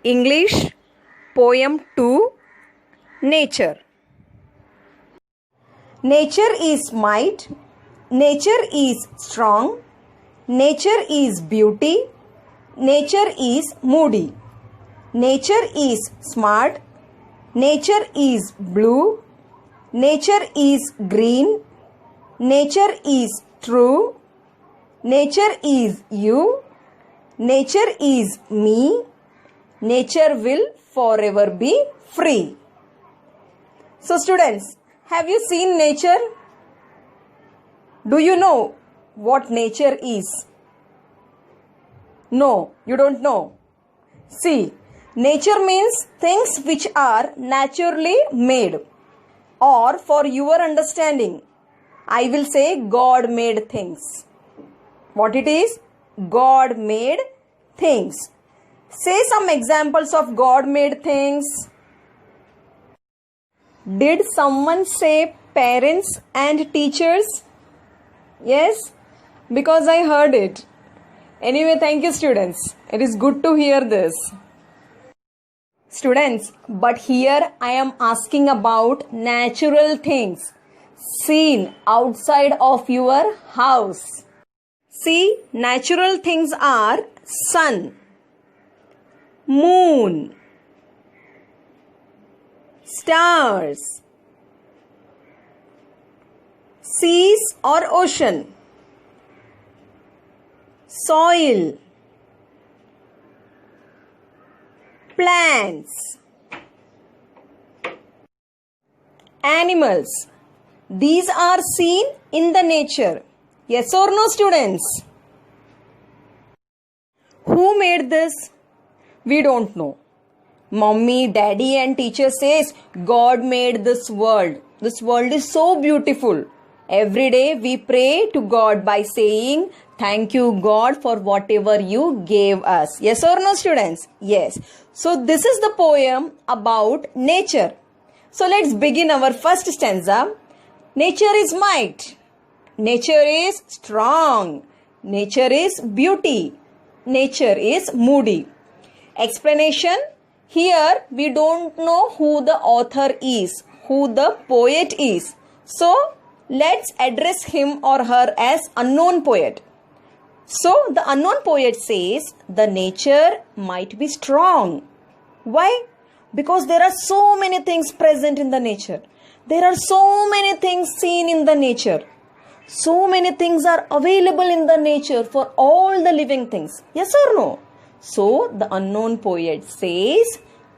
English Poem 2 Nature. Nature is might, nature is strong, nature is beauty, nature is moody, nature is smart, nature is blue, nature is green, nature is true, nature is you, nature is me, nature will forever be free. So students, have you seen nature? Do you know what nature is? No, you don't know. See, nature means things which are naturally made, or for your understanding, I will say God made things. What it is? God made things. Say some examples of God made things. Did someone say parents and teachers? Yes, because I heard it. Anyway, thank you students. It is good to hear this. Students, but here I am asking about natural things seen outside of your house. See, natural things are sun, moon, stars, seas or ocean, soil, plants, animals. These are seen in the nature. Yes or no, students? Who made this? We don't know. Mommy, daddy and teacher says God made this world. This world is so beautiful. Every day we pray to God by saying, thank you God for whatever you gave us. Yes or no, students? Yes. So this is the poem about nature. So let's begin our first stanza. Nature is might. Nature is strong. Nature is beauty. Nature is moody. Explanation. Here we don't know who the author is, who the poet is. So let's address him or her as unknown poet. So the unknown poet says the nature might be strong. Why? Because there are so many things present in the nature. There are so many things seen in the nature. So many things are available in the nature for all the living things. Yes or no? So the unknown poet says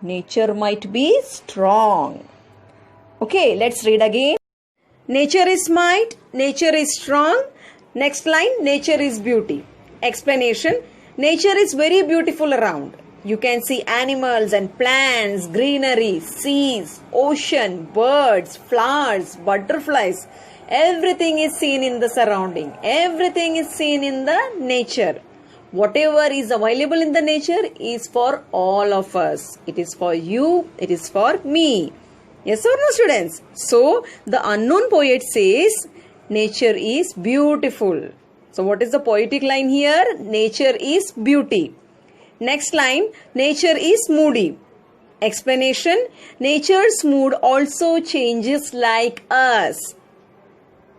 nature might be strong. Okay, let's read again. Nature is might, nature is strong. Next line, nature is beauty. Explanation. Nature is very beautiful around. You can see animals and plants, greenery, seas, ocean, birds, flowers, butterflies. Everything is seen in the surrounding. Everything is seen in the nature. Whatever is available in the nature is for all of us. It is for you. It is for me. Yes or no, students? So, the unknown poet says, nature is beautiful. So, what is the poetic line here? Nature is beauty. Next line, nature is moody. Explanation, nature's mood also changes like us.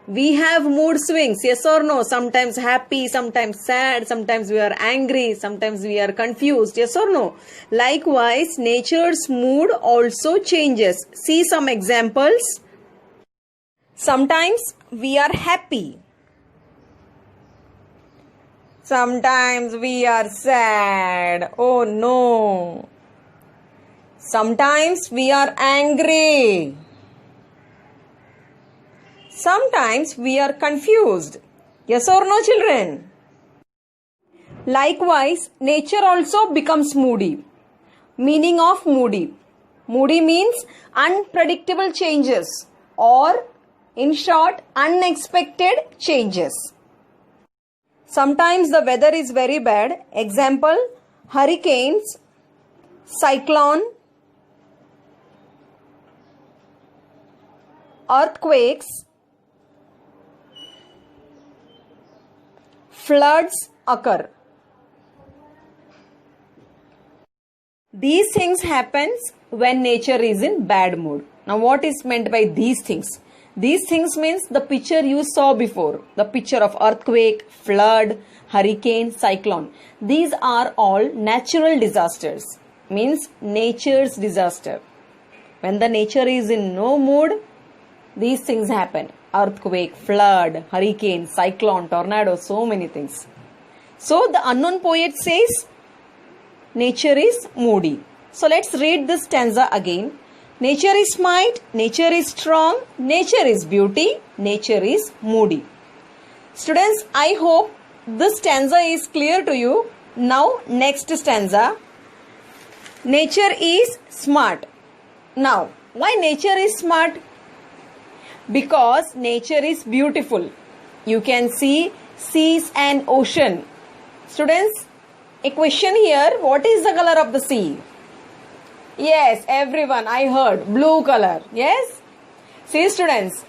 We have mood swings, yes or no? Sometimes happy, sometimes sad, sometimes we are angry, sometimes we are confused, yes or no? Likewise, nature's mood also changes. See some examples. Sometimes we are happy. Sometimes we are sad. Oh no. Sometimes we are angry. Sometimes we are confused. Yes or no, children? Likewise, nature also becomes moody. Meaning of moody. Moody means unpredictable changes, or in short, unexpected changes. Sometimes the weather is very bad. Example, hurricanes, cyclone, earthquakes, floods occur. These things happens when nature is in bad mood. Now what is meant by these things? These things means the picture you saw before. The picture of earthquake, flood, hurricane, cyclone. These are all natural disasters. Means nature's disaster. When the nature is in no mood, these things happen. Earthquake, flood, hurricane, cyclone, tornado, so many things. So the unknown poet says, nature is moody. So let's read this stanza again. Nature is might, nature is strong, nature is beauty, nature is moody. Students, I hope this stanza is clear to you. Now next stanza. Nature is smart. Now, why nature is smart? Because nature is beautiful. You can see seas and ocean. Students, a question here. What is the color of the sea? Yes, everyone, I heard. Blue color. Yes? See students,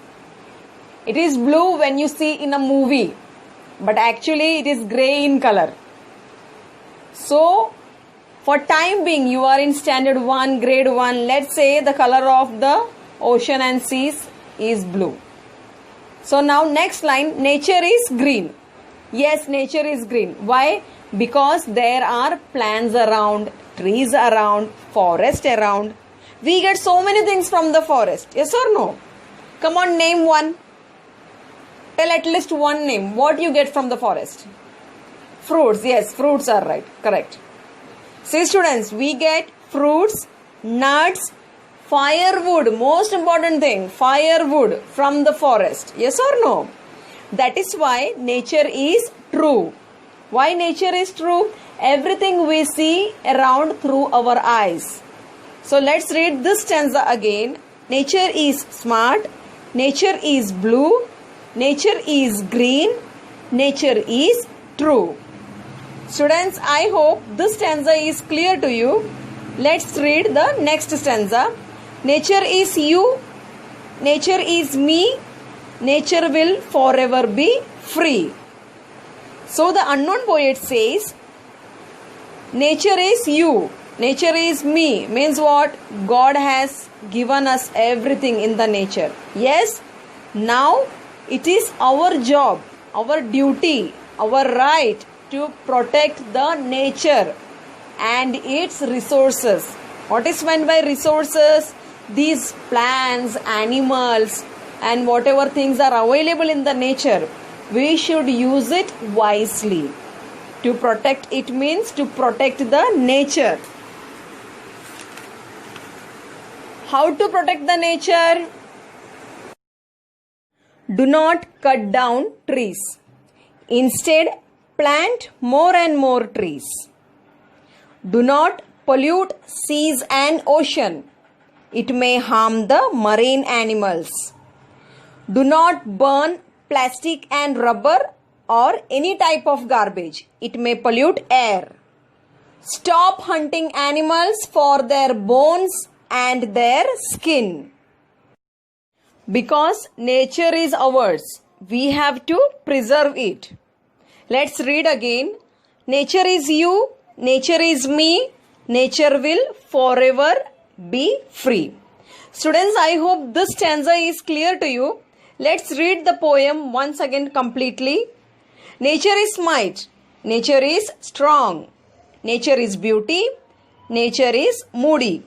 it is blue when you see in a movie. But actually it is grey in color. So, for time being, you are in standard 1, grade 1. Let's say the color of the ocean and seas is blue. So now next line, nature is green. Yes, nature is green. Why? Because there are plants around, trees around, forest around. We get so many things from the forest. Yes or no? Come on, name one. Tell at least one name. What you get from the forest? Fruits. Yes, fruits are right. Correct. See students, we get fruits, nuts, firewood. Most important thing, firewood from the forest. Yes or no? That is why nature is true. Why nature is true? Everything we see around through our eyes. So let's read this stanza again. Nature is smart. Nature is blue. Nature is green. Nature is true. Students, I hope this stanza is clear to you. Let's read the next stanza. Nature is you. Nature is me. Nature will forever be free. So the unknown poet says, nature is you. Nature is me. Means what? God has given us everything in the nature. Yes. Now it is our job, our duty, our right to protect the nature and its resources. What is meant by resources? These plants, animals, and whatever things are available in the nature, we should use it wisely. To protect it means to protect the nature. How to protect the nature? Do not cut down trees. Instead, plant more and more trees. Do not pollute seas and ocean. It may harm the marine animals. Do not burn plastic and rubber or any type of garbage. It may pollute air. Stop hunting animals for their bones and their skin. Because nature is ours, we have to preserve it. Let's read again. Nature is you, nature is me, nature will forever be free. Students, I hope this stanza is clear to you. Let's read the poem once again completely. Nature is might, nature is strong, nature is beauty, nature is moody.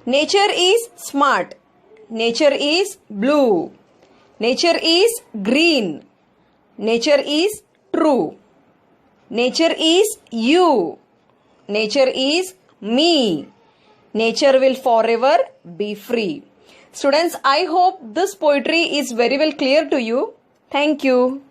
Nature is smart, nature is blue, nature is green, nature is true, nature is you, nature is me, nature will forever be free. Students, I hope this poetry is very well clear to you. Thank you.